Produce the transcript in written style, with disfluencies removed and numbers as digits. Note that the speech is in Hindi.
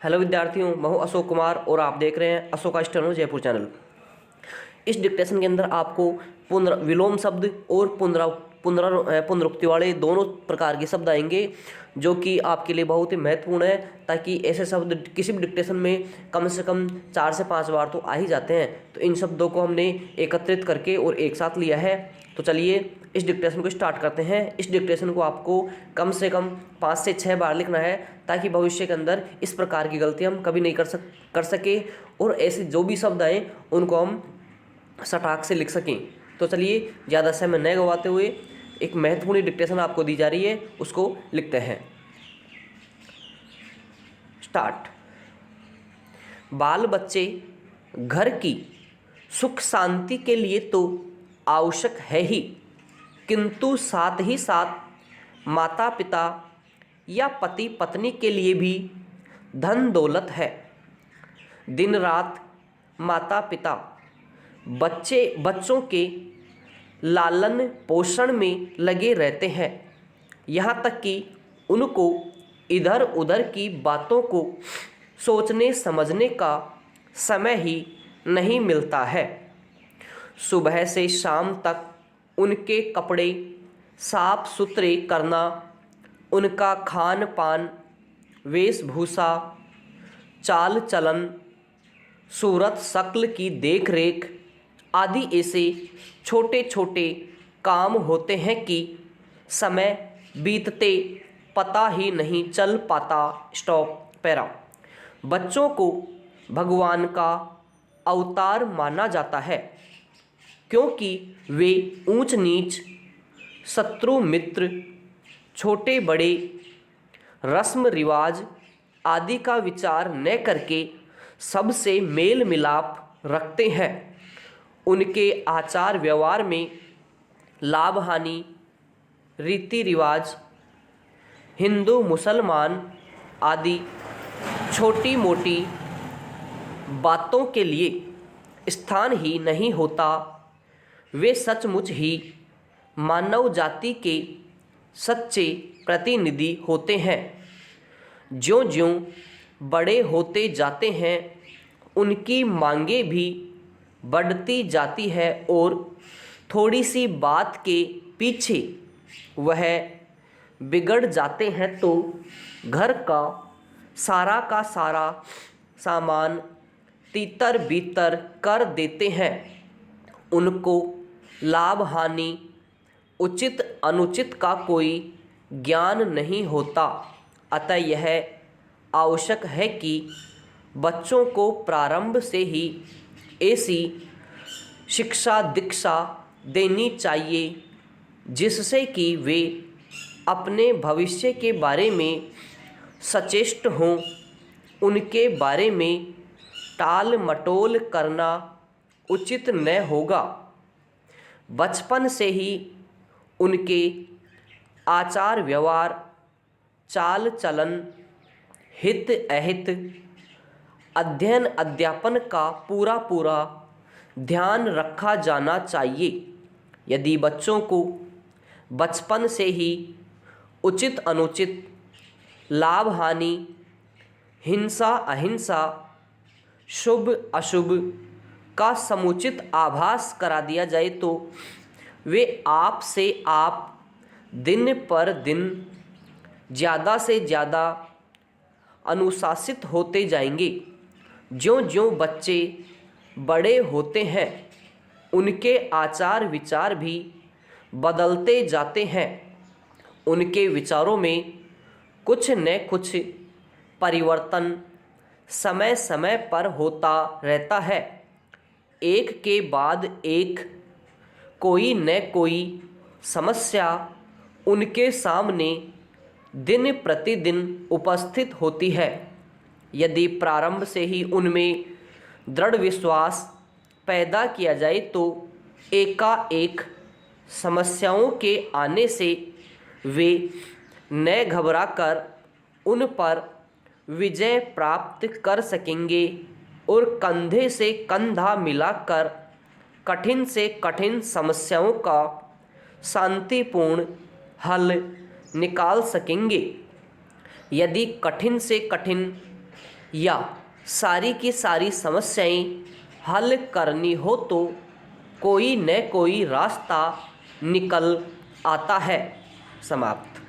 हेलो विद्यार्थियों, मैं हूं अशोक कुमार और आप देख रहे हैं अशोका स्टेनो जयपुर चैनल। इस डिक्टेशन के अंदर आपको विलोम शब्द और पुनरुक्ति वाले दोनों प्रकार के शब्द आएंगे, जो कि आपके लिए बहुत ही महत्वपूर्ण है, ताकि ऐसे शब्द किसी भी डिक्टेशन में कम से कम 4 से 5 बार तो आ ही जाते हैं। तो इन शब्दों को हमने एकत्रित करके और एक साथ लिया है। तो चलिए इस डिक्टेशन को स्टार्ट करते हैं। इस डिक्टेशन को आपको कम से कम 5 से 6 बार लिखना है, ताकि भविष्य के अंदर इस प्रकार की गलती हम कभी नहीं कर सके और ऐसे जो भी शब्द आए उनको हम सटाक से लिख सकें। तो चलिए ज़्यादा समय न गवाते हुए एक महत्वपूर्ण डिक्टेशन आपको दी जा रही है, उसको लिखते हैं। स्टार्ट। बाल बच्चे घर की सुख शांति के लिए तो आवश्यक है ही, किंतु साथ ही साथ माता पिता या पति पत्नी के लिए भी धन दौलत है। दिन रात माता पिता बच्चों के लालन पोषण में लगे रहते हैं, यहाँ तक कि उनको इधर उधर की बातों को सोचने समझने का समय ही नहीं मिलता है। सुबह से शाम तक उनके कपड़े साफ सुथरे करना, उनका खान पान, वेशभूषा, चाल चलन, सूरत शक्ल की देख रेख आदि ऐसे छोटे छोटे काम होते हैं कि समय बीतते पता ही नहीं चल पाता। Stop para. बच्चों को भगवान का अवतार माना जाता है, क्योंकि वे ऊंच नीच, शत्रु मित्र, छोटे बड़े, रस्म रिवाज आदि का विचार न करके सबसे मेल मिलाप रखते हैं। उनके आचार व्यवहार में लाभ हानि, रीति रिवाज, हिंदू मुसलमान आदि छोटी मोटी बातों के लिए स्थान ही नहीं होता। वे सचमुच ही मानव जाति के सच्चे प्रतिनिधि होते हैं। ज्यों ज्यों बड़े होते जाते हैं, उनकी मांगें भी बढ़ती जाती है और थोड़ी सी बात के पीछे वह बिगड़ जाते हैं तो घर का सारा सामान तीतर बीतर कर देते हैं। उनको लाभ हानि, उचित अनुचित का कोई ज्ञान नहीं होता। अतः यह आवश्यक है कि बच्चों को प्रारंभ से ही ऐसी शिक्षा दीक्षा देनी चाहिए जिससे कि वे अपने भविष्य के बारे में सचेष्ट हों। उनके बारे में टाल मटोल करना उचित न होगा। बचपन से ही उनके आचार व्यवहार, चाल चलन, हित अहित, अध्ययन अध्यापन का पूरा ध्यान रखा जाना चाहिए। यदि बच्चों को बचपन से ही उचित अनुचित, लाभ हानि, हिंसा अहिंसा, शुभ अशुभ का समुचित आभास करा दिया जाए तो वे आप से आप दिन पर दिन ज़्यादा से ज़्यादा अनुशासित होते जाएंगे। ज्यों ज्यों बच्चे बड़े होते हैं, उनके आचार विचार भी बदलते जाते हैं। उनके विचारों में कुछ न कुछ परिवर्तन समय समय पर होता रहता है। एक के बाद एक कोई न कोई समस्या उनके सामने दिन प्रतिदिन उपस्थित होती है। यदि प्रारंभ से ही उनमें दृढ़ विश्वास पैदा किया जाए तो एकाएक समस्याओं के आने से वे न घबराकर उन पर विजय प्राप्त कर सकेंगे और कंधे से कंधा मिलाकर कठिन से कठिन समस्याओं का शांतिपूर्ण हल निकाल सकेंगे। यदि कठिन से कठिन या सारी की सारी समस्याएं हल करनी हो तो कोई न कोई रास्ता निकल आता है। समाप्त।